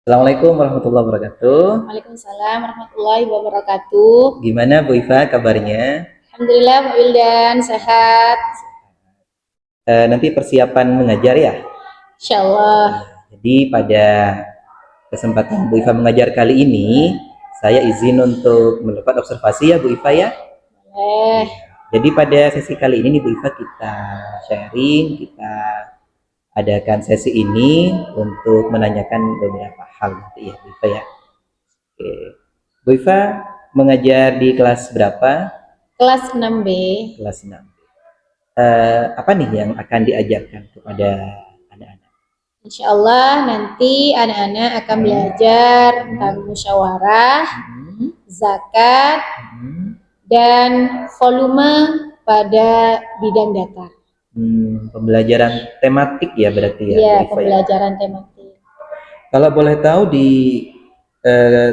Assalamualaikum warahmatullahi wabarakatuh. Waalaikumsalam warahmatullahi wabarakatuh. Gimana Bu Iva kabarnya? Alhamdulillah, Pak Wildan sehat. Nanti persiapan mengajar ya. Insya Allah. Jadi pada kesempatan Bu Iva mengajar kali ini, saya izin untuk melakukan observasi ya Bu Iva ya. Boleh. Jadi pada sesi kali ini nih Bu Iva kita sharing, kita adakan sesi ini untuk menanyakan beberapa hal nanti ya Bu Iva ya. Oke. Bu Iva mengajar di kelas berapa? Kelas 6B. Kelas 6. Apa nih yang akan diajarkan kepada anak-anak? Insya Allah nanti anak-anak akan belajar tentang musyawarah, zakat, dan volume pada bidang data. Pembelajaran tematik ya berarti ya? Iya, pembelajaran tematik. Kalau boleh tahu di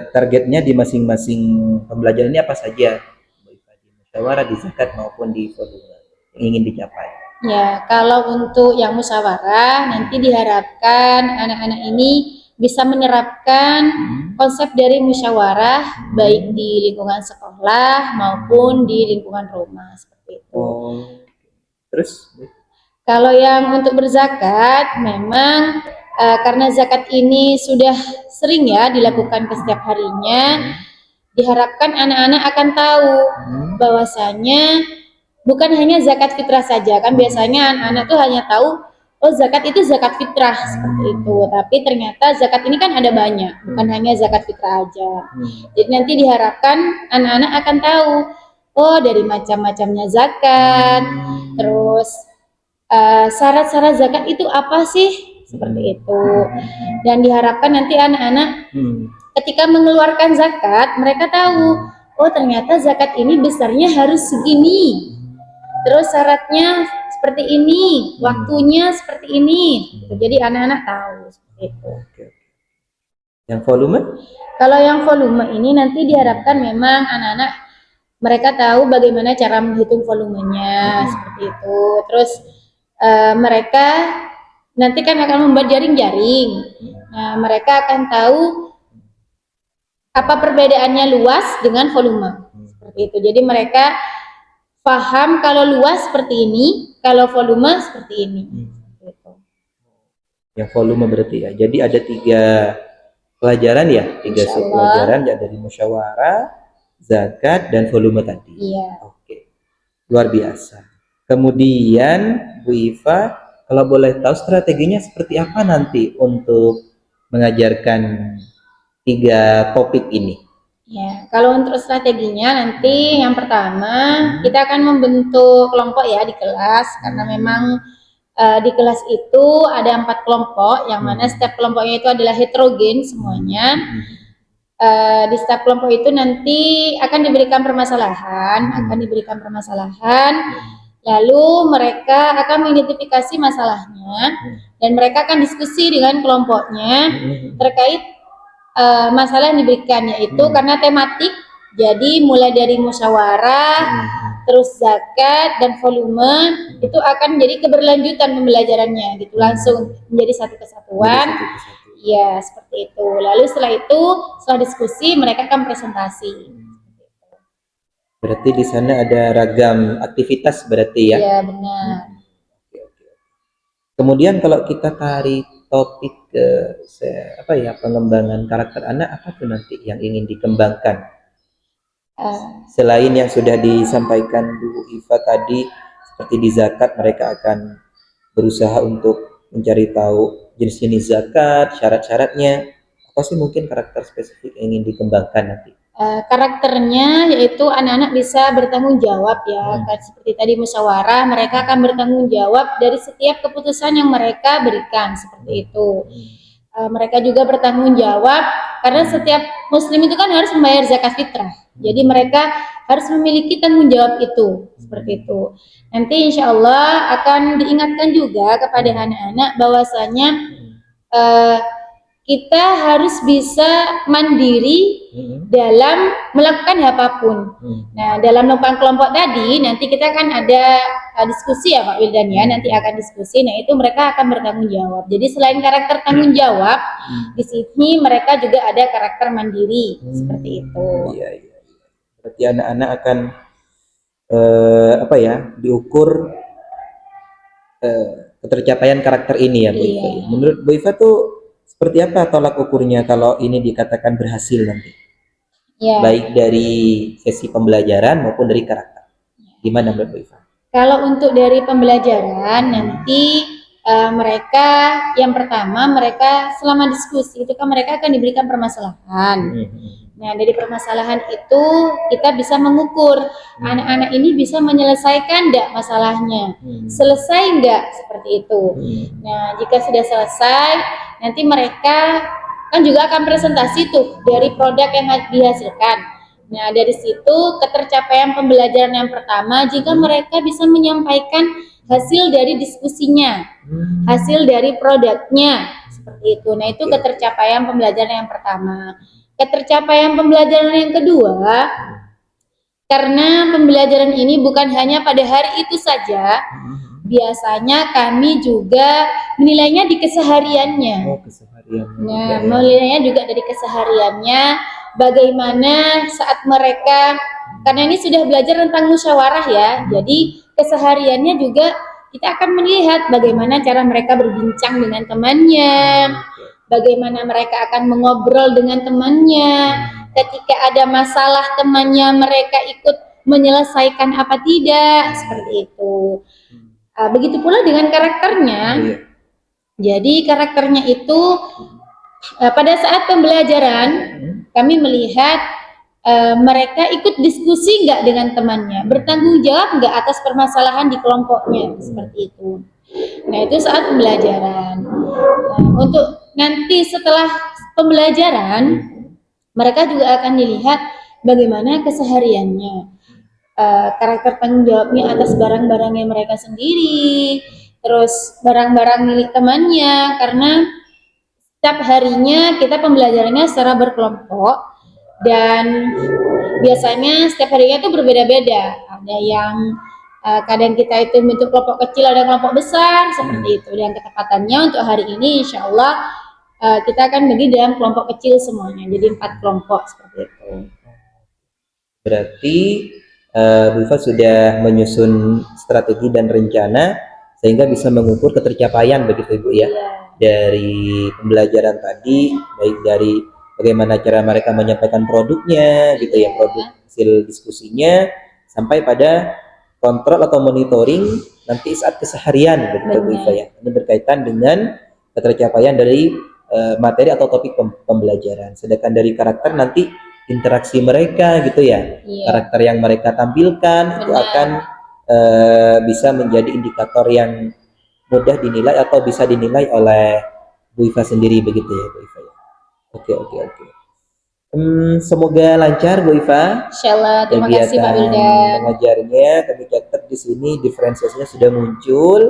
targetnya di masing-masing pembelajaran ini apa saja? Di musyawarah, di zakat maupun di volume yang ingin dicapai. Ya, kalau untuk yang musyawarah nanti diharapkan anak-anak ini bisa menerapkan konsep dari musyawarah baik di lingkungan sekolah maupun di lingkungan rumah seperti itu. Terus? Kalau yang untuk berzakat memang karena zakat ini sudah sering ya dilakukan ke setiap harinya, diharapkan anak-anak akan tahu bahwasanya bukan hanya zakat fitrah saja, kan biasanya anak-anak tuh hanya tahu oh zakat itu zakat fitrah seperti itu, tapi ternyata zakat ini kan ada banyak, bukan hanya zakat fitrah aja. Jadi nanti diharapkan anak-anak akan tahu oh dari macam-macamnya zakat, terus syarat-syarat zakat itu apa sih seperti itu, dan diharapkan nanti anak-anak ketika mengeluarkan zakat mereka tahu oh ternyata zakat ini besarnya harus segini, terus syaratnya seperti ini, waktunya seperti ini, jadi anak-anak tahu seperti itu. Yang volume? Kalau yang volume ini nanti diharapkan memang anak-anak mereka tahu bagaimana cara menghitung volumenya seperti itu. Terus mereka nanti kan akan membuat jaring-jaring. Nah, mereka akan tahu apa perbedaannya luas dengan volume seperti itu. Jadi mereka paham kalau luas seperti ini, kalau volume seperti ini. Yang volume berarti ya. Jadi ada 3 pelajaran ya, 3 sub pelajaran ya, dari musyawarah, zakat, dan volume tadi. Iya. Oke, luar biasa. Kemudian Bu Iva, kalau boleh tahu strateginya seperti apa nanti untuk mengajarkan 3 topik ini? Ya, kalau untuk strateginya nanti yang pertama kita akan membentuk kelompok ya di kelas, karena memang di kelas itu ada 4 kelompok, yang mana setiap kelompoknya itu adalah heterogen semuanya. Di setiap kelompok itu nanti akan diberikan permasalahan, lalu mereka akan mengidentifikasi masalahnya dan mereka akan diskusi dengan kelompoknya terkait masalah yang diberikan, yaitu karena tematik, jadi mulai dari musyawarah, terus zakat dan volume itu akan menjadi keberlanjutan pembelajarannya gitu, langsung menjadi satu kesatuan. Ya, seperti itu. Lalu setelah diskusi mereka akan presentasi. Berarti di sana ada ragam aktivitas berarti ya? Iya, benar. Kemudian kalau kita tarik topik pengembangan karakter anak, apa tuh nanti yang ingin dikembangkan? Selain yang sudah disampaikan Bu Iva tadi, seperti di zakat mereka akan berusaha untuk mencari tahu jenis-jenis zakat, syarat-syaratnya. Apa sih mungkin karakter spesifik yang ingin dikembangkan nanti? Karakternya yaitu anak-anak bisa bertanggung jawab ya, seperti tadi musyawarah, mereka akan bertanggung jawab dari setiap keputusan yang mereka berikan seperti itu. Mereka juga bertanggung jawab karena setiap muslim itu kan harus membayar zakat fitrah, jadi mereka harus memiliki tanggung jawab itu seperti itu. Nanti insya Allah akan diingatkan juga kepada anak-anak bahwasanya kita harus bisa mandiri dalam melakukan apapun. Nah, dalam melakukan kelompok tadi, nanti kita kan ada diskusi ya Pak Wildan ya, nanti akan diskusi. Nah, itu mereka akan bertanggung jawab. Jadi selain karakter tanggung jawab, di sini mereka juga ada karakter mandiri, seperti itu. Iya, iya. Berarti anak-anak akan diukur ketercapaian karakter ini ya Bu Iva. Iya. Menurut Bu Iva tuh seperti apa tolak ukurnya kalau ini dikatakan berhasil nanti? Ya. Baik dari sesi pembelajaran maupun dari karakter. Gimana menurut Bu Iva? Kalau untuk dari pembelajaran nanti mereka yang pertama mereka selama diskusi itu kan mereka akan diberikan permasalahan. Nah, dari permasalahan itu kita bisa mengukur anak-anak ini bisa menyelesaikan enggak masalahnya. Selesai enggak seperti itu. Nah, jika sudah selesai, nanti mereka kan juga akan presentasi tuh dari produk yang dihasilkan. Nah, dari situ ketercapaian pembelajaran yang pertama jika mereka bisa menyampaikan hasil dari diskusinya, hasil dari produknya, seperti itu. Nah, itu ketercapaian pembelajaran yang pertama. Ketercapaian pembelajaran yang kedua, karena pembelajaran ini bukan hanya pada hari itu saja, biasanya kami juga menilainya di kesehariannya. Nah, menilainya juga dari kesehariannya, bagaimana saat mereka, karena ini sudah belajar tentang musyawarah ya, jadi kesehariannya juga kita akan melihat bagaimana cara mereka berbincang dengan temannya, bagaimana mereka akan mengobrol dengan temannya, ketika ada masalah temannya mereka ikut menyelesaikan apa tidak, seperti itu. Begitu pula dengan karakternya. Jadi karakternya itu pada saat pembelajaran kami melihat mereka ikut diskusi nggak dengan temannya, bertanggung jawab nggak atas permasalahan di kelompoknya, seperti itu. Nah, itu saat pembelajaran. Nah, untuk nanti setelah pembelajaran mereka juga akan dilihat bagaimana kesehariannya, karakter tanggung jawabnya atas barang-barangnya mereka sendiri, terus barang-barang milik temannya, karena setiap harinya kita pembelajarannya secara berkelompok dan biasanya setiap harinya itu berbeda-beda. Ada yang kadang kita itu bentuk kelompok kecil, ada kelompok besar, seperti itu. Dan ketepatannya untuk hari ini insya Allah kita akan bagi dalam kelompok kecil semuanya, jadi 4 kelompok seperti itu. Berarti Bu Iva sudah menyusun strategi dan rencana sehingga bisa mengukur ketercapaian begitu Ibu ya. Dari pembelajaran tadi, baik dari bagaimana cara mereka menyampaikan produknya gitu ya, produk hasil diskusinya, sampai pada kontrol atau monitoring nanti saat keseharian begitu Bu Iva ya. Ini berkaitan dengan ketercapaian dari materi atau topik pembelajaran. Sedangkan dari karakter nanti interaksi mereka gitu ya, karakter yang mereka tampilkan itu akan bisa menjadi indikator yang mudah dinilai atau bisa dinilai oleh Bu Iva sendiri begitu ya Bu Iva ya. Oke. Semoga lancar Bu Iva. Insyaallah, terima kasih Pak Wildan. Mengajarnya kami catat di sini diferensiasinya sudah muncul,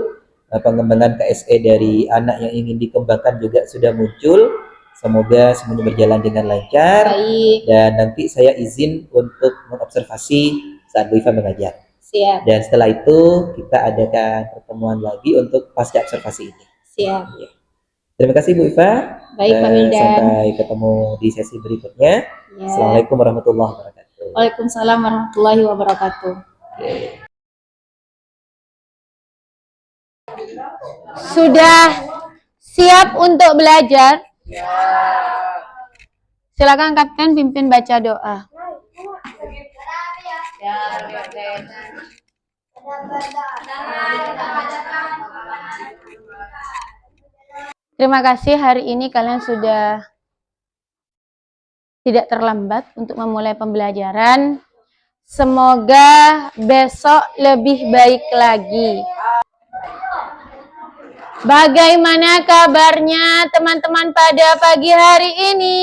pengembangan KSE dari anak yang ingin dikembangkan juga sudah muncul. Semoga semuanya berjalan dengan lancar. Baik. Dan nanti saya izin untuk mengobservasi saat Bu Iva mengajar. Siap. Dan setelah itu kita adakan pertemuan lagi untuk pasca observasi ini. Siap. Ya. Terima kasih Bu Iva. Baik Pak Wildan. Sampai ketemu di sesi berikutnya. Ya. Assalamualaikum warahmatullahi wabarakatuh. Waalaikumsalam warahmatullahi wabarakatuh. Sudah siap untuk belajar? Silakan Kapten pimpin baca doa. Terima kasih, hari ini kalian sudah tidak terlambat untuk memulai pembelajaran. Semoga besok lebih baik lagi. Bagaimana kabarnya teman-teman pada pagi hari ini?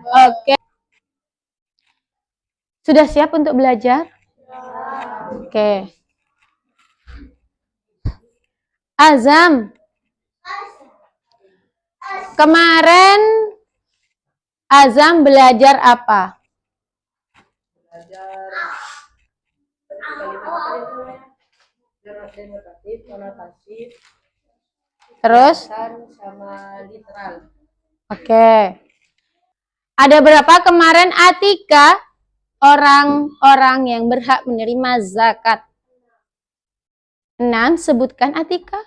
Oke. Sudah siap untuk belajar? Oke. Azam, kemarin Azam belajar apa? Terus? Sama literal. Oke. Ada berapa kemarin Atika orang-orang yang berhak menerima zakat? 6, sebutkan Atika.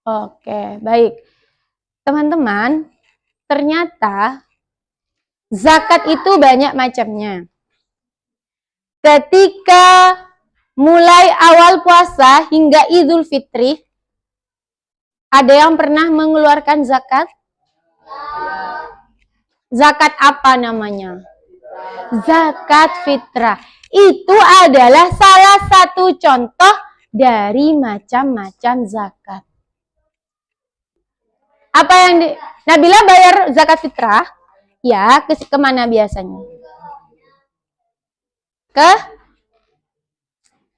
Oke, baik. Teman-teman, ternyata zakat itu banyak macamnya. Ketika mulai awal puasa hingga Idul Fitri, ada yang pernah mengeluarkan zakat? Zakat apa namanya? Zakat fitrah. Itu adalah salah satu contoh dari macam-macam zakat. Apa yang Nabila bayar zakat fitrah? Ya, kemana biasanya?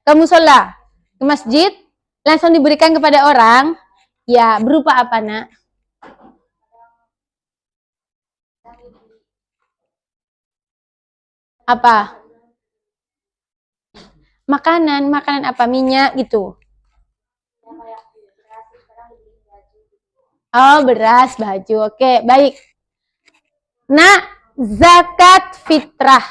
Ke musola, ke masjid, langsung diberikan kepada orang. Ya, berupa apa, Nak? Apa? Makanan apa? Minyak gitu. Oh, beras, baju. Oke, baik. Nah, zakat fitrah.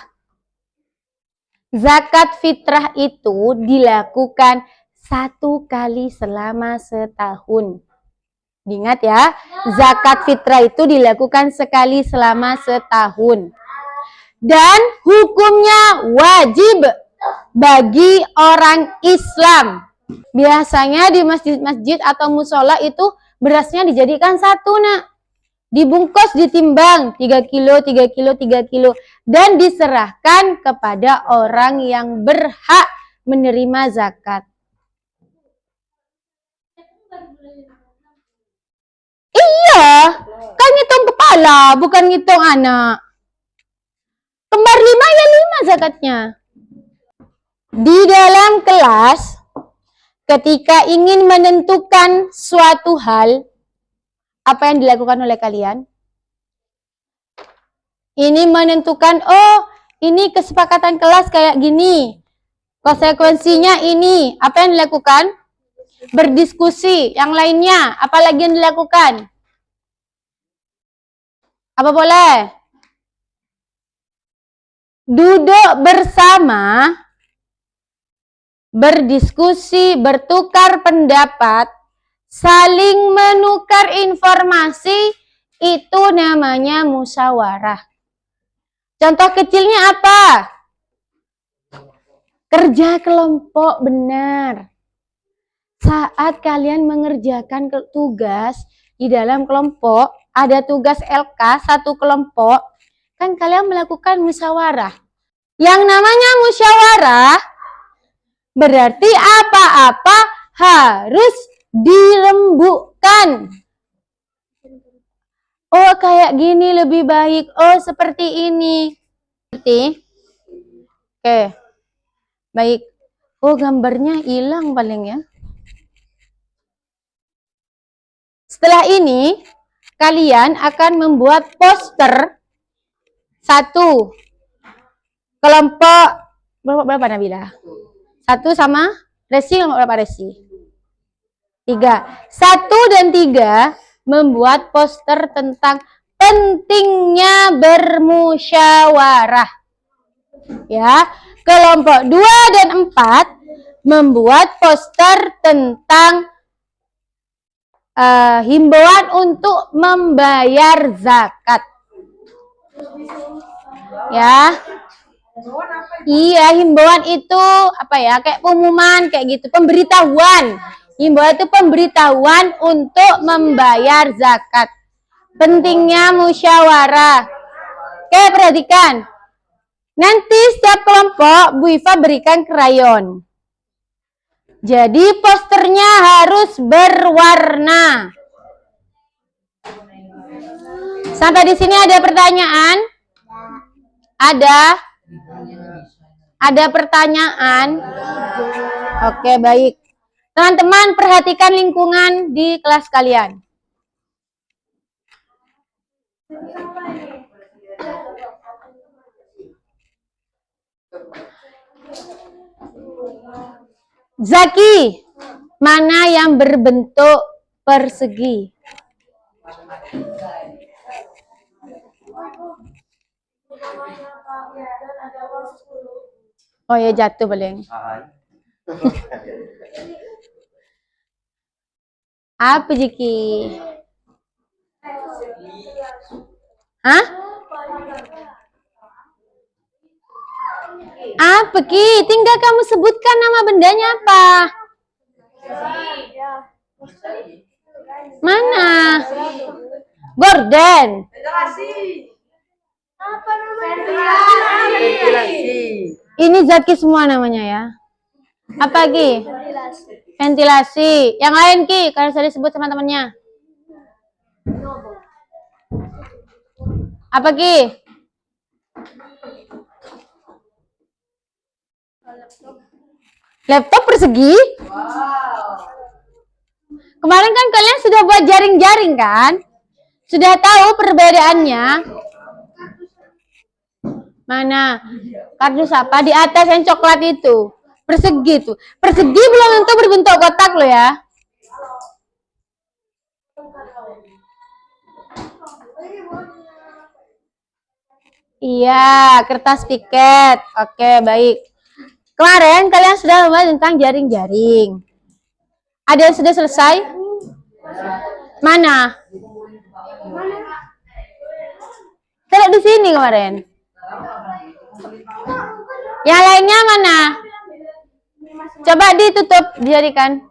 Zakat fitrah itu dilakukan 1 kali selama setahun. Ingat ya, zakat fitrah itu dilakukan sekali selama setahun. Dan hukumnya wajib bagi orang Islam. Biasanya di masjid-masjid atau musola itu berasnya dijadikan 1, Nak. Dibungkus, ditimbang 3 kilo, 3 kilo, 3 kilo. Dan diserahkan kepada orang yang berhak menerima zakat. Iya, kan ngitung kepala, bukan ngitung anak. Kembar 5 ya 5 zakatnya. Di dalam kelas, ketika ingin menentukan suatu hal, apa yang dilakukan oleh kalian? Ini menentukan, oh ini kesepakatan kelas kayak gini. Konsekuensinya ini. Apa yang dilakukan? Berdiskusi. Yang lainnya, apa lagi yang dilakukan? Apa boleh? Duduk bersama, berdiskusi, bertukar pendapat, saling menukar informasi, itu namanya musyawarah. Contoh kecilnya apa? Kerja kelompok, benar. Saat kalian mengerjakan tugas di dalam kelompok, ada tugas LK, satu kelompok, kan kalian melakukan musyawarah. Yang namanya musyawarah berarti apa-apa harus dirembukkan. Oh, kayak gini lebih baik. Oh, seperti ini. Seperti? Oke. Baik. Oh, gambarnya hilang paling ya. Setelah ini, kalian akan membuat poster 1. Kelompok berapa Nabila? 1 sama Resi, kelompok berapa Resi? 3. 1 dan 3 membuat poster tentang pentingnya bermusyawarah. Ya, kelompok 2 dan 4 membuat poster tentang himbauan untuk membayar zakat. Ya. Iya, himbauan itu apa ya? Kayak pengumuman kayak gitu, pemberitahuan. Himbauan itu pemberitahuan untuk membayar zakat. Pentingnya musyawarah. Oke, perhatikan. Nanti setiap kelompok Bu Iva berikan krayon. Jadi posternya harus berwarna. Sampai di sini ada pertanyaan? Ada? Ada pertanyaan? Oke, baik. Teman-teman, perhatikan lingkungan di kelas kalian. Zaki, mana yang berbentuk persegi? Oh ya, jatuh paling. Apa Jiki? Hah? Apa Ki? Tinggal kamu sebutkan nama bendanya apa? Mana? Gordon. Ini Zaki semua namanya ya. Apa Ki? Ventilasi. Yang lain Ki, kalau saya disebut sama temannya. Apa Ki? Laptop persegi? Kemarin kan kalian sudah buat jaring-jaring kan? Sudah tahu perbedaannya? Mana? Kardus apa? Di atas yang coklat itu. Persegi tuh. Persegi belum tentu berbentuk kotak loh ya. Iya, kertas piket. Oke, baik. Kemarin kalian sudah membahas tentang jaring-jaring. Ada yang sudah selesai? Mana? Taruh di sini kemarin. Yang lainnya mana? Coba ditutup, dijadikan.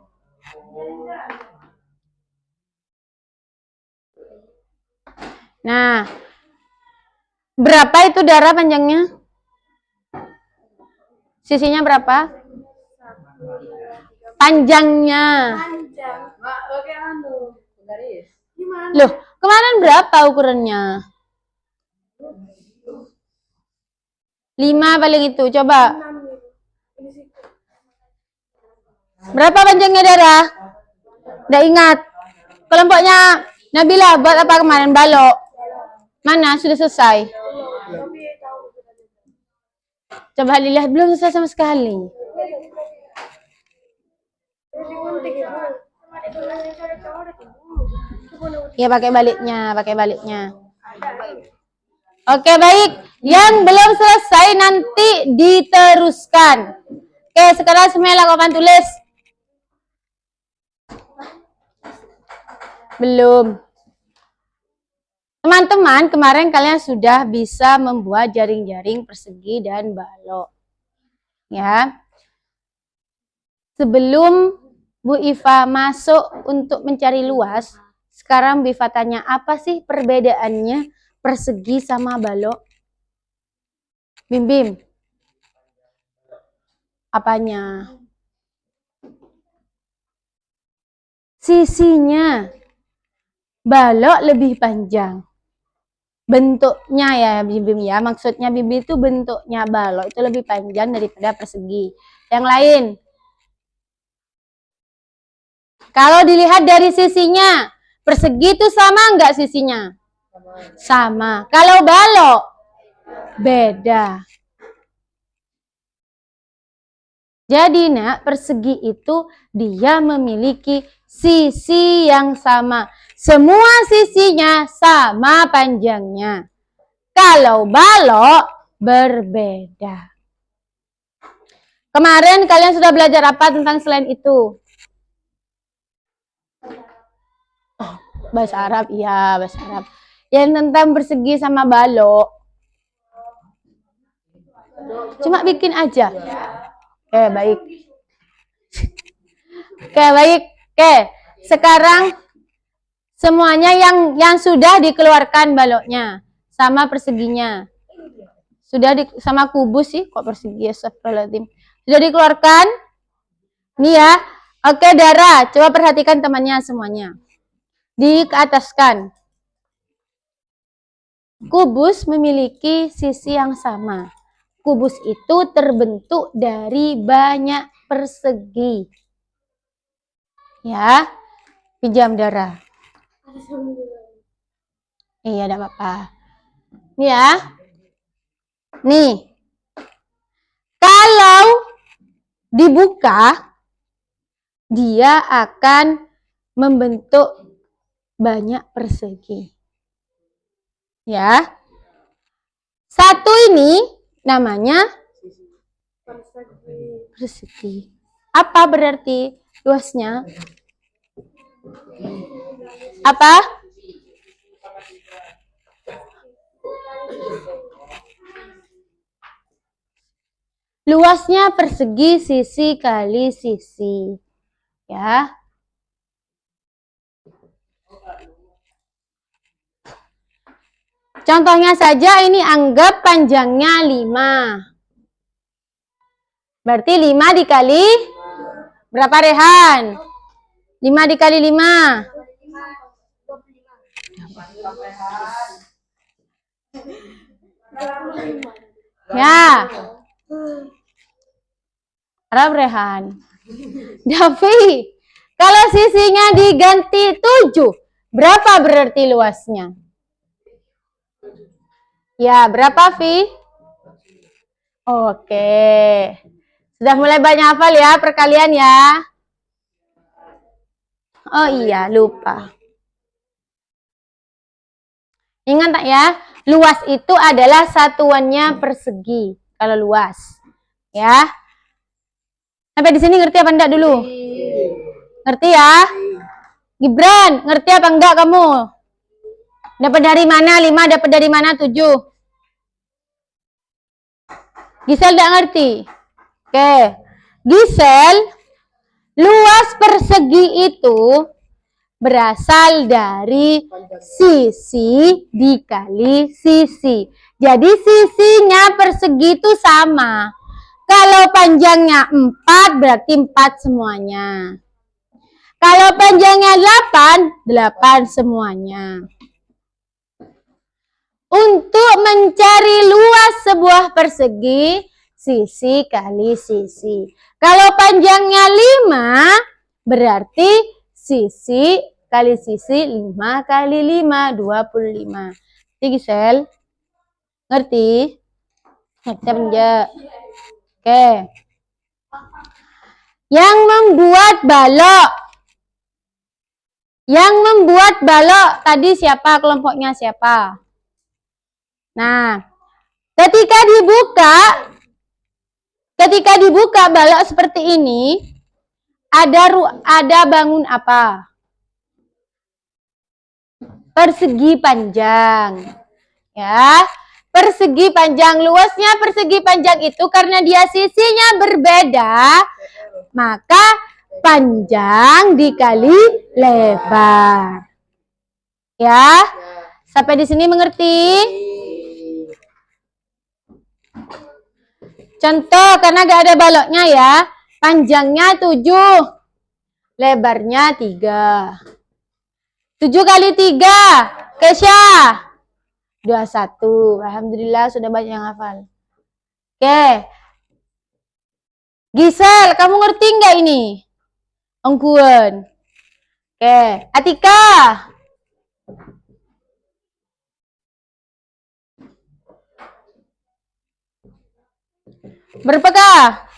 Nah, berapa itu darah panjangnya? Sisinya berapa? Panjangnya. Loh, kemarin berapa ukurannya? 5 paling itu, coba. Berapa panjangnya darah? Nggak ingat. Kelompoknya Nabila buat apa kemarin? Balok. Mana? Sudah selesai? Coba dilihat, belum selesai sama sekali. Ya pakai baliknya, pakai baliknya. Oke, baik. Yang belum selesai nanti diteruskan. Oke, sekarang semuanya lakukan tulis. Belum. Teman-teman, kemarin kalian sudah bisa membuat jaring-jaring persegi dan balok. Ya. Sebelum Bu Iva masuk untuk mencari luas, sekarang Bu Iva tanya, apa sih perbedaannya persegi sama balok? Bim Bim. Apanya? Sisinya. Balok lebih panjang. Bentuknya ya Bim Bim ya. Maksudnya Bim Bim itu bentuknya balok itu lebih panjang daripada persegi. Yang lain. Kalau dilihat dari sisinya, persegi itu sama enggak sisinya? Sama. Kalau balok, beda. Jadi nak, persegi itu dia memiliki sisi yang sama. Semua sisinya sama panjangnya. Kalau balok, berbeda. Kemarin kalian sudah belajar apa tentang selain itu? Oh, bahasa Arab, iya bahasa Arab. Yang tentang persegi sama balok. Cuma bikin aja. Oke, baik. Oke, baik. Oke, sekarang semuanya yang sudah dikeluarkan baloknya sama perseginya. Sudah sama kubus sih, kok persegi, astagfirullahaladzim. Sudah dikeluarkan? Nih ya. Oke, Dara, coba perhatikan temannya semuanya. Dikeataskan. Kubus memiliki sisi yang sama. Kubus itu terbentuk dari banyak persegi. Ya, pinjam darah. Iya, tidak apa-apa. Ya. Nih. Kalau dibuka, dia akan membentuk banyak persegi. Ya. Satu ini namanya persegi. Apa berarti luasnya? Apa? Luasnya persegi sisi kali sisi. Ya. Contohnya saja ini anggap panjangnya 5. Berarti 5 dikali berapa, Rehan? 5 dikali 5. Ya. Arab Rehan. Davi, kalau sisinya diganti 7, berapa berarti luasnya? Ya, berapa, Vi? Oke. Sudah mulai banyak hafal ya perkalian ya. Oh iya, lupa. Ingat tak ya? Luas itu adalah satuannya persegi. Kalau luas. Ya. Sampai di sini ngerti apa enggak dulu? Ngerti ya? Gibran, ngerti apa enggak kamu? Dapat dari mana 5, dapat dari mana 7? Gisel enggak ngerti? Oke. Gisel, luas persegi itu berasal dari sisi dikali sisi. Jadi sisinya persegi itu sama. Kalau panjangnya 4 berarti 4 semuanya. Kalau panjangnya 8, 8 semuanya. Untuk mencari luas sebuah persegi, sisi kali sisi. Kalau panjangnya 5, berarti sisi kali sisi 5 kali 5, 25. Ngerti, Gisel? Ngerti? Ngerti apa enggak? Oke. Yang membuat balok. Yang membuat balok tadi siapa? Kelompoknya siapa? Nah, ketika dibuka balok seperti ini, ada bangun apa? Persegi panjang. Ya, persegi panjang. Luasnya persegi panjang itu karena dia sisinya berbeda, maka panjang dikali lebar. Ya, sampai di sini mengerti? Contoh, karena gak ada baloknya ya. Panjangnya 7, lebarnya 3. 7 kali 3, Kesha. 21. Alhamdulillah sudah banyak yang hafal. Oke. Gisel, kamu ngerti nggak ini? Ongkuan. Oke. Atika. Berapakah?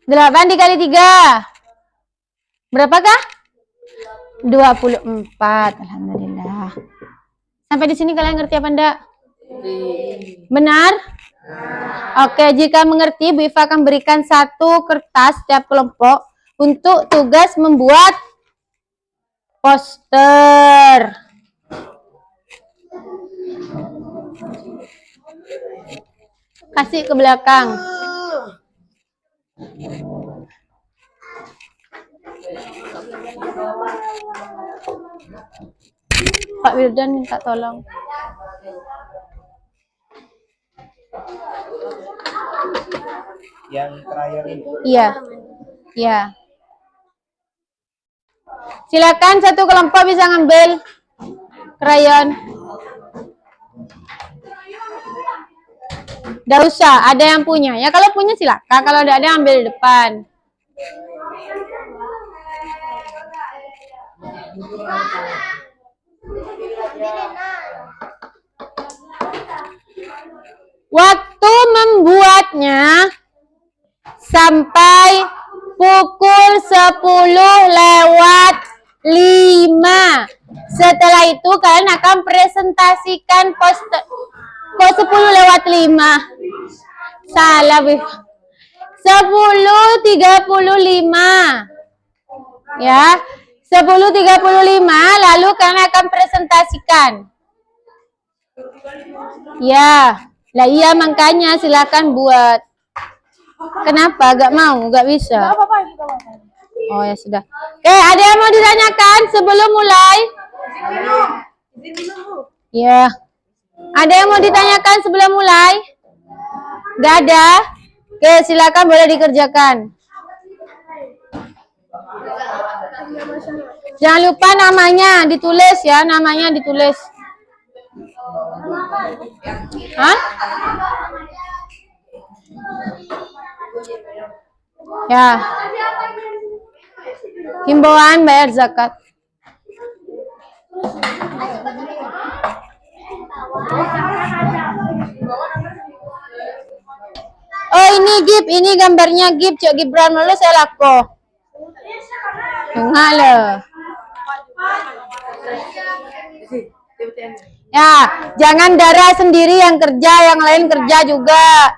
Delapan dikali 3. Berapakah? 24. Alhamdulillah. Sampai di sini kalian ngerti apa enggak? Benar? Oke, jika mengerti, Bu Iva akan berikan 1 kertas setiap kelompok untuk tugas membuat poster. Kasih ke belakang. Pak Wildan minta tolong. Yang terakhir ini. Iya. Ya. Silakan satu kelompok bisa ngambil krayon. Nggak usah, ada yang punya. Ya kalau punya silakan, kalau tidak ada ambil di depan. Waktu membuatnya sampai pukul 10:05. Setelah itu kalian akan presentasikan poster. Kok 10:05? Salah, Bif. 10:35. Ya. 10:35 lalu kalian akan presentasikan. Ya. Lah iya makanya silakan buat. Kenapa? Gak mau? Gak bisa? Oh ya sudah. Oke, ada yang mau ditanyakan sebelum mulai? Ya. Ada yang mau ditanyakan sebelum mulai? Gak ada? Oke, silakan boleh dikerjakan. Jangan lupa namanya ditulis ya, namanya ditulis. Hah? Ya. Himbauan bayar zakat. Oh ini Gib, ini gambarnya Gib, Cok Gibran dulu saya laku. Enggak loh. Ya, jangan darah sendiri yang kerja, yang lain kerja juga.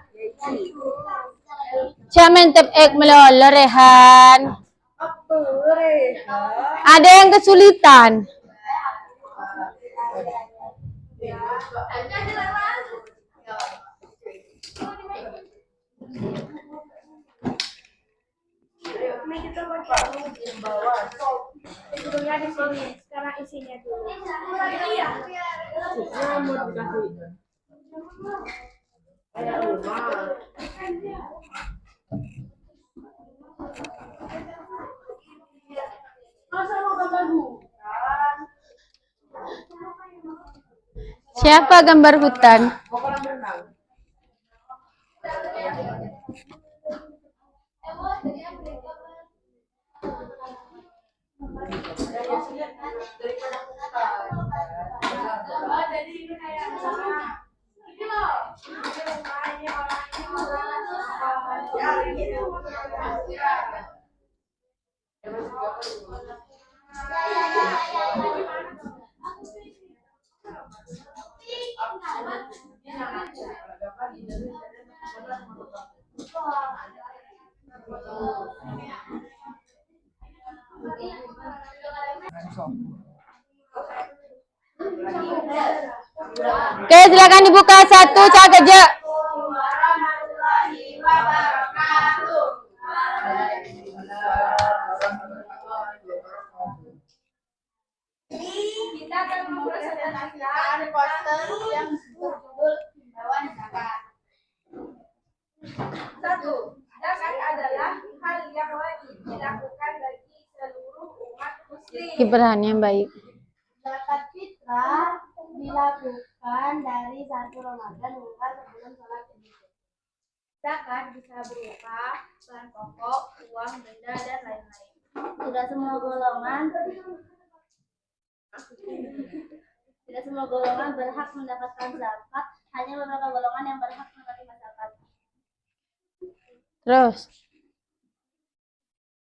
Cemen tep ek melolo Rehan. Ada yang kesulitan. Sebelumnya di sini, sekarang isinya dulu. Siapa gambar hutan? Oke, silakan dibuka satu cak aja. Kita akan mempresentasikan poster yang berjudul Himbauan Zakat. 1. Zakat adalah hal yang wajib dilakukan bagi seluruh umat muslim. Kiberhan yang baik. Zakat fitrah dilakukan dari 1 Ramadan hingga sebelum sholat Idul. Zakat bisa berupa bahan pokok, uang, benda, dan lain-lain. Tidak semua golongan berhak mendapatkan zakat, hanya beberapa golongan yang berhak menerima zakat. Terus.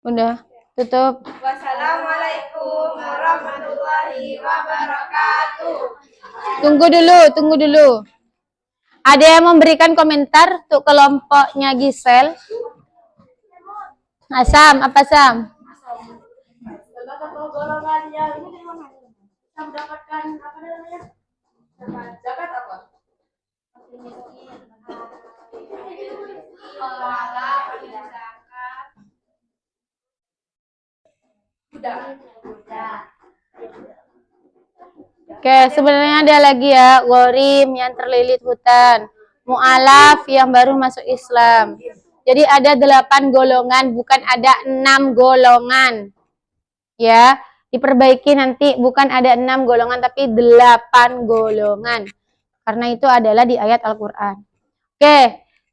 Udah, tutup. Wassalamualaikum warahmatullahi wabarakatuh. Tunggu dulu. Ada yang memberikan komentar untuk kelompoknya Gisel? Asam, apa Sam? Golongan yang ini dari mana? Kita mendapatkan apa namanya? Zakat apa? Oke, sebenarnya ada lagi ya, Gorim yang terlilit hutan, Mu'alaf yang baru masuk Islam, Jadi ada 8 golongan, bukan ada 6 golongan. Ya, diperbaiki nanti, bukan ada 6 golongan, tapi 8 golongan. Karena itu adalah di ayat Al-Quran. Oke,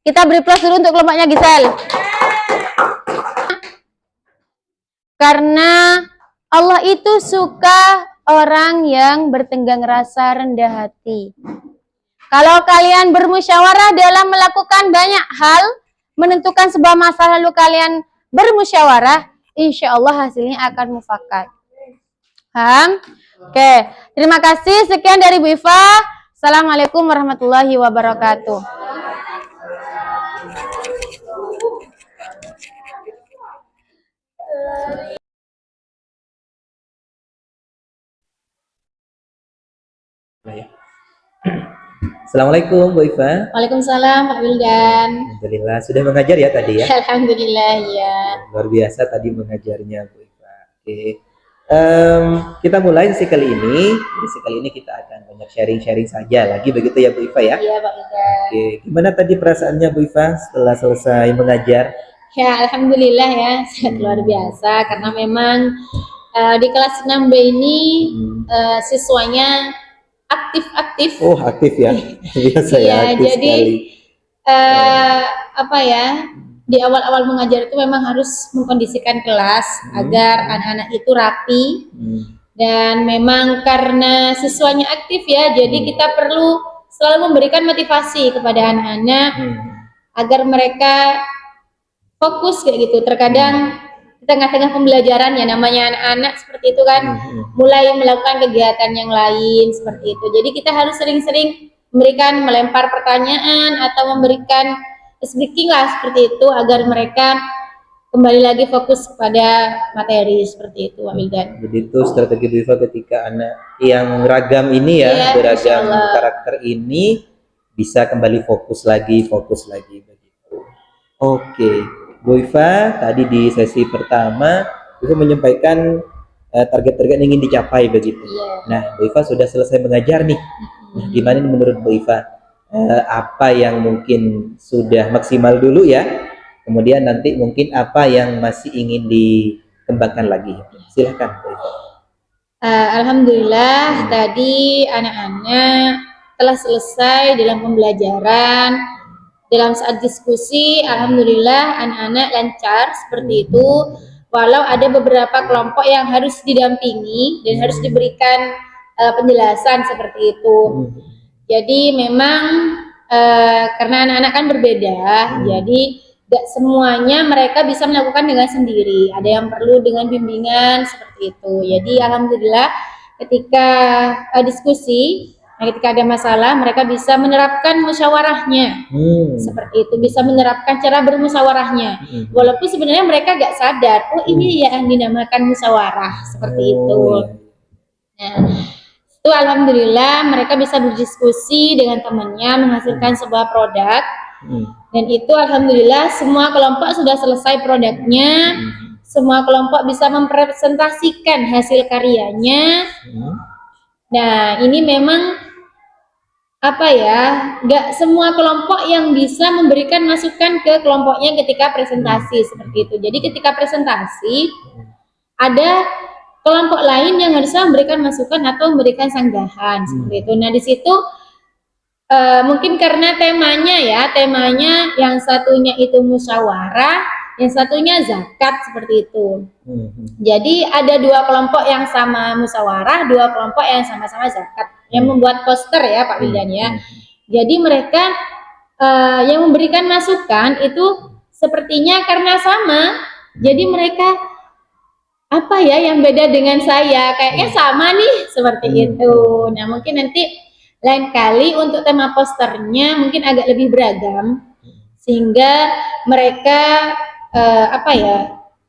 kita beri plus dulu untuk kelompoknya Gisel. Karena Allah itu suka orang yang bertenggang rasa, rendah hati. Kalau kalian bermusyawarah dalam melakukan banyak hal, menentukan sebuah masalah, lalu kalian bermusyawarah, insya Allah hasilnya akan mufakat. Paham? Oke, terima kasih. Sekian dari Bu Iva. Assalamualaikum warahmatullahi wabarakatuh. Assalamualaikum Bu Iva. Waalaikumsalam Pak Wildan. Alhamdulillah sudah mengajar ya tadi ya. Alhamdulillah ya. Luar biasa tadi mengajarnya Bu Iva. Oke. Kita mulai sesi kali ini. Di sesi kali ini kita akan banyak sharing-sharing saja lagi begitu ya Bu Iva ya. Iya Pak Wildan. Oke, gimana tadi perasaannya Bu Iva setelah selesai mengajar? Ya alhamdulillah ya, sangat luar biasa karena memang di kelas 6B ini siswanya aktif-aktif. Oh, aktif ya. Biasa ya, Iya, aktif jadi sekali. apa ya, di awal-awal mengajar itu memang harus mengkondisikan kelas agar anak-anak itu rapi, dan memang karena siswanya aktif ya, jadi kita perlu selalu memberikan motivasi kepada anak-anak agar mereka fokus kayak gitu. Terkadang di tengah-tengah pembelajaran ya, namanya anak-anak seperti itu kan, mulai melakukan kegiatan yang lain seperti itu. Jadi kita harus sering-sering melempar pertanyaan atau memberikan speaking lah seperti itu agar mereka kembali lagi fokus kepada materi seperti itu, Pak Wildan. Begitu strategi Bu Iva ketika anak yang ragam ini ya, Iya, beragam Insya Allah. karakter ini bisa kembali fokus lagi begitu. Oke, Bu Iva tadi di sesi pertama itu menyampaikan target-target yang ingin dicapai begitu. Iya. Nah, Bu Iva sudah selesai mengajar nih. Nah, gimana nih menurut Bu Iva? Apa yang mungkin sudah maksimal dulu ya? Kemudian nanti mungkin apa yang masih ingin dikembangkan lagi? Silakan Bu Iva. Alhamdulillah tadi anak-anak telah selesai dalam pembelajaran. Dalam saat diskusi, alhamdulillah anak-anak lancar seperti itu. Walau ada beberapa kelompok yang harus didampingi dan harus diberikan penjelasan seperti itu. Jadi memang karena anak-anak kan berbeda, jadi gak semuanya mereka bisa melakukan dengan sendiri. Ada yang perlu dengan bimbingan seperti itu. Jadi alhamdulillah ketika diskusi, ketika ada masalah, mereka bisa menerapkan musyawarahnya. Seperti itu, bisa menerapkan cara bermusyawarahnya. Walaupun sebenarnya mereka gak sadar, oh ini ya yang dinamakan musyawarah, seperti itu. Nah, itu alhamdulillah mereka bisa berdiskusi dengan temannya, menghasilkan sebuah produk. Dan itu alhamdulillah semua kelompok sudah selesai produknya. Semua kelompok bisa mempresentasikan hasil karyanya. Nah, ini memang apa ya, nggak semua kelompok yang bisa memberikan masukan ke kelompoknya ketika presentasi seperti itu. Jadi ketika presentasi ada kelompok lain yang harusnya memberikan masukan atau memberikan sanggahan seperti itu. Nah di situ mungkin karena temanya yang satunya itu musyawarah, yang satunya zakat seperti itu. Jadi ada dua kelompok yang sama musyawarah, dua kelompok yang sama-sama zakat. Yang membuat poster ya Pak Wildan ya. Jadi mereka yang memberikan masukan itu sepertinya karena sama. Jadi mereka apa ya yang beda dengan saya? Kayaknya sama nih seperti itu. Nah mungkin nanti lain kali untuk tema posternya mungkin agak lebih beragam sehingga mereka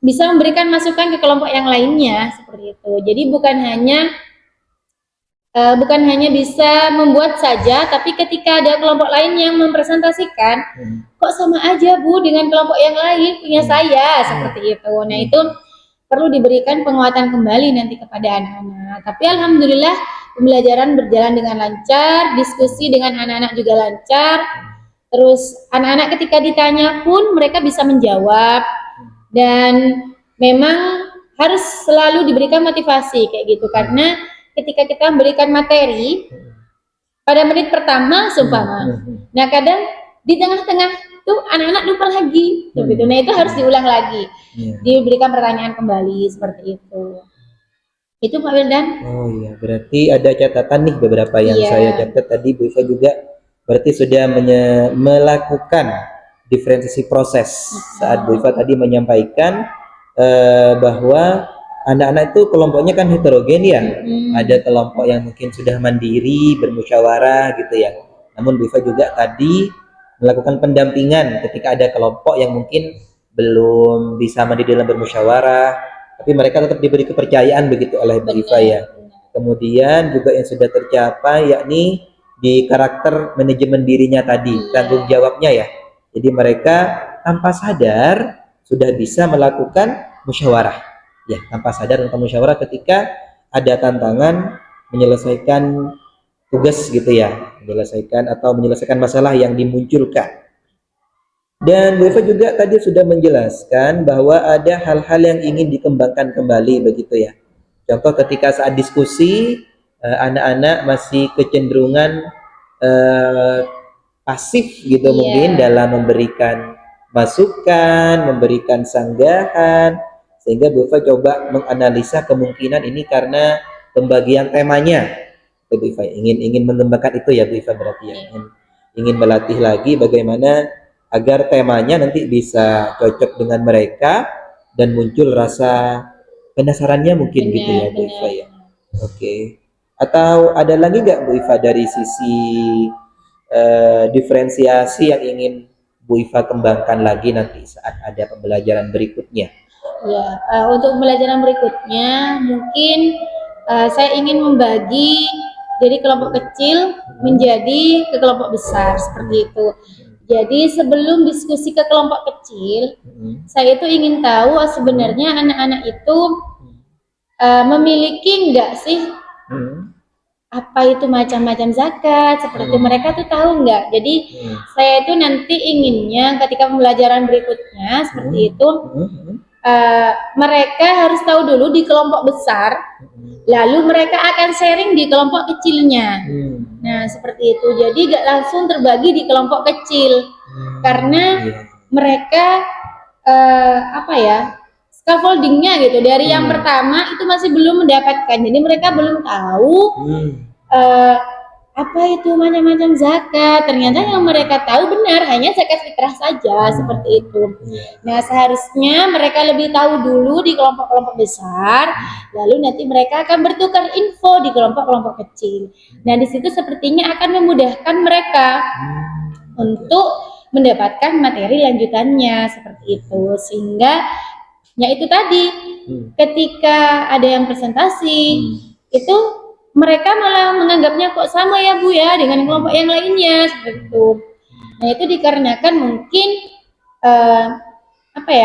bisa memberikan masukan ke kelompok yang lainnya seperti itu. Jadi bukan hanya bisa membuat saja, tapi ketika ada kelompok lain yang mempresentasikan, kok sama aja Bu dengan kelompok yang lain punya saya seperti itu. Nah itu perlu diberikan penguatan kembali nanti kepada anak-anak. Tapi alhamdulillah pembelajaran berjalan dengan lancar, diskusi dengan anak-anak juga lancar. Terus anak-anak ketika ditanya pun mereka bisa menjawab, dan memang harus selalu diberikan motivasi kayak gitu, karena ketika kita memberikan materi pada menit pertama seumpama, nah kadang di tengah-tengah tuh anak-anak lupa lagi gitu. Nah itu harus diulang lagi, diberikan pertanyaan kembali seperti itu Pak Wildan. Oh iya, berarti ada catatan nih beberapa yang Iya. saya catat tadi. Bu Iva juga berarti sudah melakukan diferensiasi proses saat Bu Iva tadi menyampaikan bahwa anak-anak itu kelompoknya kan heterogen ya. Ada kelompok yang mungkin sudah mandiri bermusyawarah gitu ya. Namun Bu Iva juga tadi melakukan pendampingan ketika ada kelompok yang mungkin belum bisa mandiri dalam bermusyawarah, tapi mereka tetap diberi kepercayaan begitu oleh Bu Iva ya. Kemudian juga yang sudah tercapai yakni di karakter manajemen dirinya tadi, tanggung jawabnya ya. Jadi mereka tanpa sadar sudah bisa melakukan musyawarah. Ya, tanpa sadar melakukan musyawarah ketika ada tantangan menyelesaikan tugas gitu ya, menyelesaikan masalah yang dimunculkan. Dan Bu Eva juga tadi sudah menjelaskan bahwa ada hal-hal yang ingin dikembangkan kembali begitu ya. Contoh ketika saat diskusi anak-anak masih kecenderungan pasif gitu mungkin dalam memberikan masukan, memberikan sanggahan, sehingga Bu Eva coba menganalisa kemungkinan ini karena pembagian temanya. Bu Eva ingin mengembangkan itu ya Bu Eva, berarti ya ingin melatih lagi bagaimana agar temanya nanti bisa cocok dengan mereka dan muncul rasa penasarannya mungkin gitu ya Bu Iva ya. Oke. Atau ada lagi nggak Bu Iva dari sisi diferensiasi yang ingin Bu Iva kembangkan lagi nanti saat ada pembelajaran berikutnya? Ya, untuk pembelajaran berikutnya mungkin saya ingin membagi dari kelompok kecil menjadi ke kelompok besar seperti itu. Jadi sebelum diskusi ke kelompok kecil, saya itu ingin tahu sebenarnya anak-anak itu memiliki enggak sih apa itu macam-macam zakat, seperti mereka tuh tahu enggak. Jadi saya itu nanti inginnya ketika pembelajaran berikutnya seperti itu, mereka harus tahu dulu di kelompok besar, lalu mereka akan sharing di kelompok kecilnya. Nah seperti itu, jadi gak langsung terbagi di kelompok kecil, karena mereka scaffoldingnya gitu dari yang pertama itu masih belum mendapatkan, jadi mereka belum tahu apa itu macam-macam zakat. Ternyata yang mereka tahu benar hanya zakat fitrah saja, seperti itu. Nah seharusnya mereka lebih tahu dulu di kelompok-kelompok besar, lalu nanti mereka akan bertukar info di kelompok-kelompok kecil. Nah di situ sepertinya akan memudahkan mereka untuk mendapatkan materi lanjutannya seperti itu, sehingga ya itu tadi ketika ada yang presentasi itu mereka malah menganggapnya kok sama ya Bu ya dengan kelompok yang lainnya seperti itu. Nah itu dikarenakan mungkin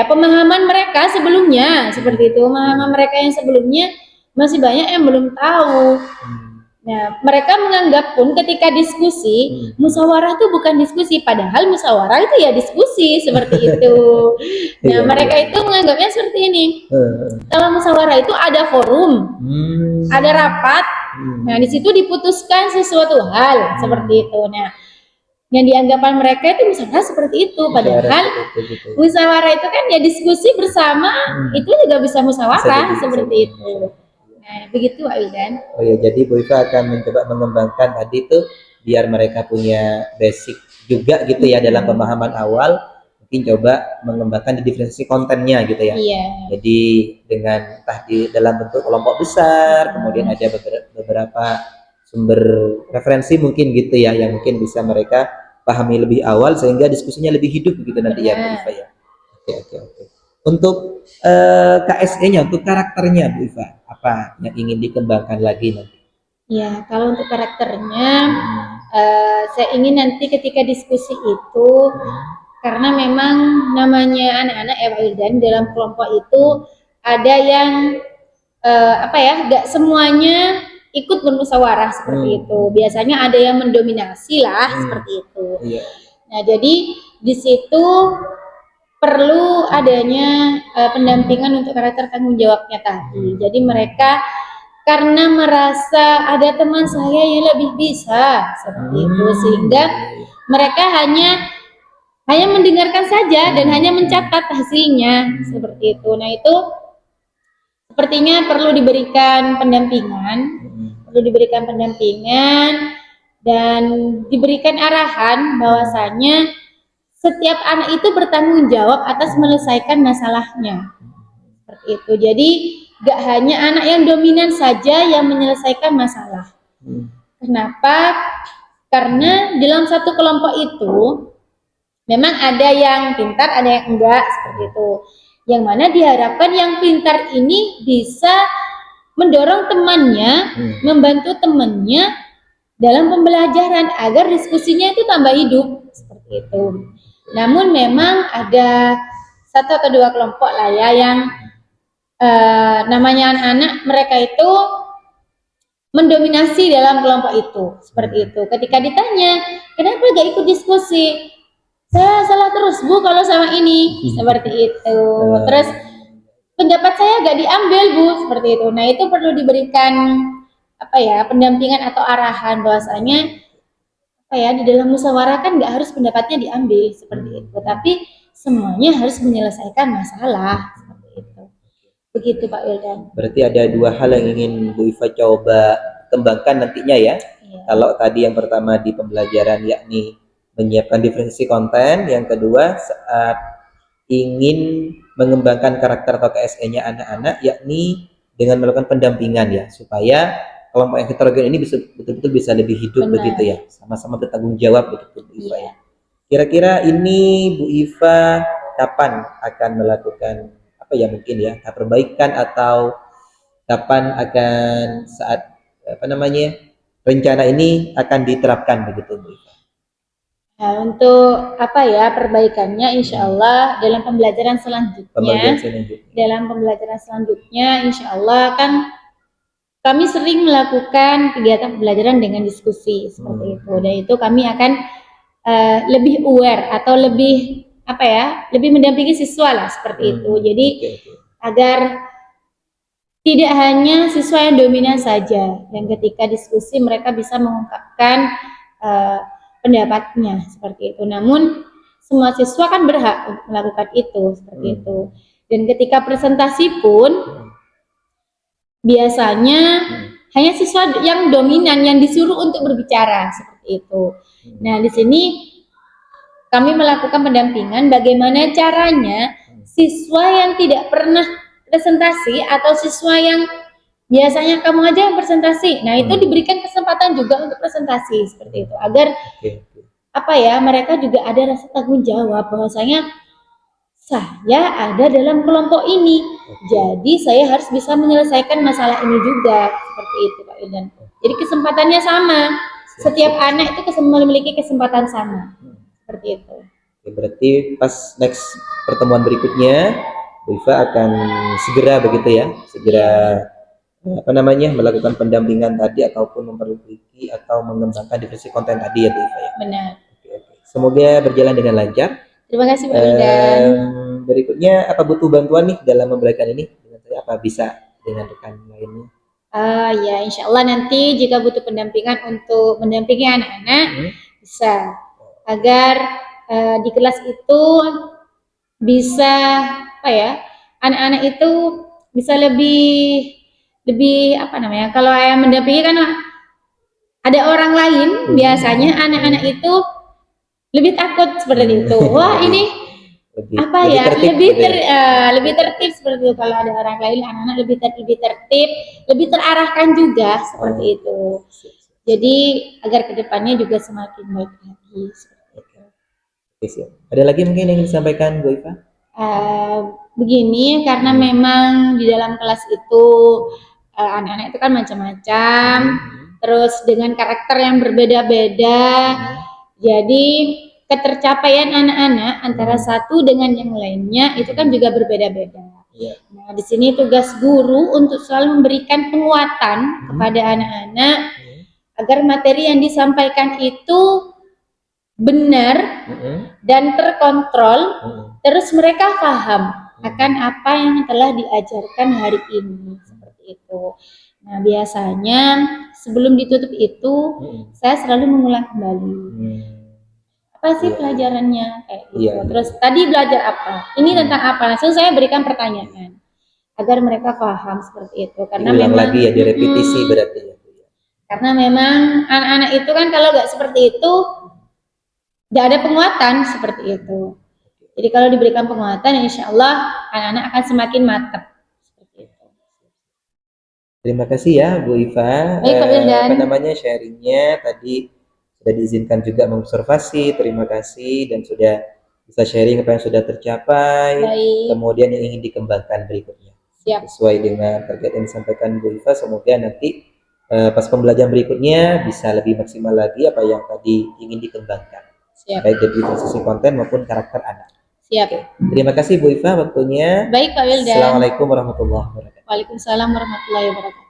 pemahaman mereka sebelumnya seperti itu, pemahaman mereka yang sebelumnya masih banyak yang belum tahu. Nah mereka menganggap pun ketika diskusi musyawarah itu bukan diskusi, padahal musyawarah itu ya diskusi seperti itu. Nah mereka itu menganggapnya seperti ini, kalau musyawarah itu ada forum, ada rapat, nah di situ diputuskan sesuatu hal seperti itu. Nah yang dianggapan mereka itu musyawarah seperti itu, padahal musyawarah itu kan ya diskusi bersama, itu juga bisa musyawarah seperti itu. Nah, begitu Pak Wildan. Oh ya, jadi Bu Iva akan mencoba mengembangkan tadi tuh biar mereka punya basic juga gitu ya dalam pemahaman awal, mungkin coba mengembangkan di diferensiasi kontennya gitu ya. Jadi dengan dalam bentuk kelompok besar, kemudian ada beberapa sumber referensi mungkin gitu ya yang mungkin bisa mereka pahami lebih awal sehingga diskusinya lebih hidup begitu nanti ya Bu Iva ya. Oke. Untuk KSE-nya, untuk karakternya Bu Iva, apa yang ingin dikembangkan lagi nanti? Ya, kalau untuk karakternya, saya ingin nanti ketika diskusi itu, karena memang namanya anak-anak ya Pak Wildan, dalam kelompok itu ada yang gak semuanya ikut bermusyawarah seperti itu. Biasanya ada yang mendominasi lah seperti itu. Nah, jadi di situ perlu adanya pendampingan untuk karakter tanggung jawabnya tadi. Jadi mereka karena merasa ada teman saya yang lebih bisa seperti itu, sehingga mereka hanya mendengarkan saja dan hanya mencatat hasilnya seperti itu. Nah, itu sepertinya perlu diberikan pendampingan, dan diberikan arahan bahwasanya setiap anak itu bertanggung jawab atas menyelesaikan masalahnya. Seperti itu. Jadi gak hanya anak yang dominan saja yang menyelesaikan masalah. Kenapa? Karena dalam satu kelompok itu memang ada yang pintar, ada yang enggak, seperti itu. Yang mana diharapkan yang pintar ini bisa mendorong temannya, membantu temannya dalam pembelajaran agar diskusinya itu tambah hidup, seperti itu. Namun memang ada satu atau dua kelompok lah ya yang namanya anak-anak, mereka itu mendominasi dalam kelompok itu, seperti itu. Ketika ditanya, kenapa gak ikut diskusi? Saya salah terus Bu kalau sama ini, seperti itu. Terus pendapat saya gak diambil Bu, seperti itu. Nah, itu perlu diberikan pendampingan atau arahan bahwasanya di dalam musyawarah kan gak harus pendapatnya diambil seperti itu, tapi semuanya harus menyelesaikan masalah seperti itu. Begitu Pak Wildan. Berarti ada dua hal yang ingin Bu Iva coba kembangkan nantinya ya. Iya. Kalau tadi yang pertama di pembelajaran yakni menyiapkan diferensi konten, yang kedua saat ingin mengembangkan karakter atau KSE-nya anak-anak yakni dengan melakukan pendampingan ya, supaya kelompok yang heterogen ini betul-betul bisa lebih hidup. Benar. Begitu ya, sama-sama bertanggung jawab begitu Bu Iva Iya. ya. Kira-kira ini Bu Iva kapan akan melakukan mungkin ya perbaikan, atau kapan akan saat rencana ini akan diterapkan begitu Bu Iva? Nah, untuk perbaikannya insya Allah dalam pembelajaran selanjutnya. Dalam pembelajaran selanjutnya insya Allah kan kami sering melakukan kegiatan pembelajaran dengan diskusi seperti itu. Dan itu kami akan lebih aware atau lebih lebih mendampingi siswa lah seperti itu. Jadi agar tidak hanya siswa yang dominan saja, dan ketika diskusi mereka bisa mengungkapkan pendapatnya seperti itu. Namun semua siswa kan berhak untuk melakukan itu seperti itu. Dan ketika presentasi pun biasanya hanya siswa yang dominan yang disuruh untuk berbicara seperti itu. Nah, di sini kami melakukan pendampingan bagaimana caranya siswa yang tidak pernah presentasi atau siswa yang biasanya kamu aja yang presentasi, nah itu diberikan kesempatan juga untuk presentasi seperti itu, agar mereka juga ada rasa tanggung jawab bahwasanya saya ada dalam kelompok ini, jadi saya harus bisa menyelesaikan masalah ini juga seperti itu Pak Wildan. Jadi kesempatannya sama, setiap anak itu memiliki kesempatan sama seperti itu. Berarti pas next pertemuan berikutnya Bu Iva akan segera melakukan pendampingan tadi ataupun memperbaiki atau mengembangkan diversi konten tadi ya Bu Iva ya. Benar. Semoga berjalan dengan lancar. Terima kasih Pak Wildan. Berikutnya apa butuh bantuan nih dalam memberikan ini? Apa bisa dengan rekan lainnya? Ya insya Allah nanti jika butuh pendampingan untuk mendampingi anak-anak bisa, agar di kelas itu bisa anak-anak itu bisa lebih kalau yang mendampingi kan ada orang lain, biasanya anak-anak itu lebih takut seperti itu. Wah ini lebih tertib seperti itu. Kalau ada orang lain, anak-anak lebih tertib, lebih terarahkan juga seperti itu. Jadi agar kedepannya juga semakin baik lagi. Ada lagi mungkin yang ingin disampaikan Bu Iva? Begini, karena memang di dalam kelas itu anak-anak itu kan macam-macam, terus dengan karakter yang berbeda-beda, jadi ketercapaian anak-anak antara satu dengan yang lainnya itu kan juga berbeda-beda. Nah, di sini tugas guru untuk selalu memberikan penguatan kepada anak-anak agar materi yang disampaikan itu benar Mm-mm. dan terkontrol, Mm-mm. terus mereka paham akan apa yang telah diajarkan hari ini, seperti itu. Nah, biasanya sebelum ditutup itu Mm-mm. saya selalu mengulang kembali. Apa sih Iya. pelajarannya kayak gitu. Iya. Terus tadi belajar apa? Ini tentang apa? Langsung saya berikan pertanyaan agar mereka paham seperti itu. Karena Diulang memang lagi ya, direpetisi berarti ya. karena memang anak-anak itu kan kalau nggak seperti itu nggak ada penguatan seperti itu. Jadi kalau diberikan penguatan, insya Allah anak-anak akan semakin matang. Seperti itu. Terima kasih ya Bu Iva. Baik, Pak Wildan. Apa namanya sharingnya tadi sudah diizinkan juga mengobservasi. Terima kasih dan sudah bisa sharing apa yang sudah tercapai. Baik. Kemudian yang ingin dikembangkan berikutnya. Siap. Sesuai dengan target yang disampaikan Bu Iva, semoga nanti pas pembelajaran berikutnya bisa lebih maksimal lagi apa yang tadi ingin dikembangkan. Siap. Baik dari sisi konten maupun karakter anak. Siap. Terima kasih Bu Iva waktunya. Baik, Pak Wildan. Assalamualaikum warahmatullahi wabarakatuh. Waalaikumsalam warahmatullahi wabarakatuh.